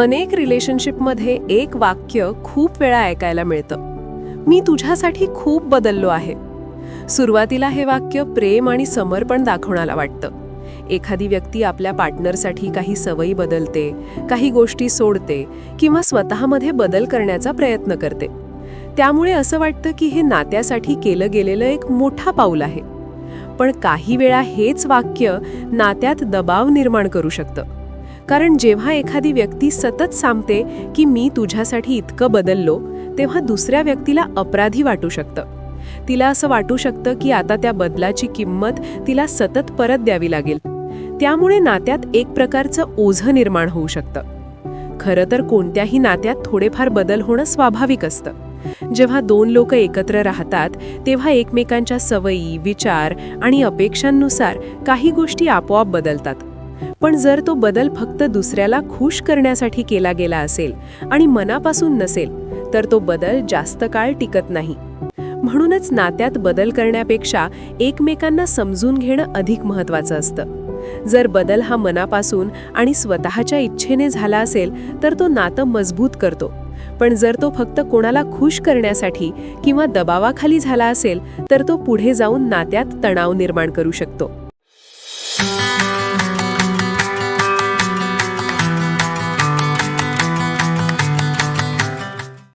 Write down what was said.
अनेक रिलेशनशिपमध्ये एक वाक्य खूप वेळा ऐकायला मिळतं, मी तुझ्यासाठी खूप बदललो आहे. सुरुवातीला हे वाक्य प्रेम आणि समर्पण दाखवण्याला वाटतं. एखादी व्यक्ती आपल्या पार्टनरसाठी काही सवयी बदलते, काही गोष्टी सोडते किंवा स्वतःमध्ये बदल करण्याचा प्रयत्न करते. त्यामुळे असं वाटतं की हे नात्यासाठी केलं गेलेलं एक मोठा पाऊल आहे. पण काही वेळा हेच वाक्य नात्यात दबाव निर्माण करू शकतं. कारण जेव्हा एखादी व्यक्ती सतत सांगते की मी तुझ्यासाठी इतकं बदललो, तेव्हा दुसऱ्या व्यक्तीला अपराधी वाटू शकतं. तिला असं वाटू शकतं की आता त्या बदलाची किंमत तिला सतत परत द्यावी लागेल. त्यामुळे नात्यात एक प्रकारचं ओझं निर्माण होऊ शकतं. खरं तर कोणत्याही नात्यात थोडेफार बदल होणं स्वाभाविक असतं. जेव्हा दोन लोक एकत्र राहतात तेव्हा एकमेकांच्या सवयी, विचार आणि अपेक्षांनुसार काही गोष्टी आपोआप बदलतात. पण जर तो बदल फक्त दुसऱ्याला खुश करण्यासाठी केला गेला असेल आणि मनापासून नसेल, तर तो बदल जास्त काळ टिकत नाही. म्हणूनच नात्यात बदल करण्यापेक्षा एकमेकांना समजून घेणं अधिक महत्त्वाचं असतं. जर बदल हा मनापासून आणि स्वतःच्या इच्छेने झाला असेल तर तो नातं मजबूत करतो. पण जर तो फक्त कोणाला खुश करण्यासाठी किंवा दबावाखाली झाला असेल तर तो पुढे जाऊन नात्यात तणाव निर्माण करू शकतो.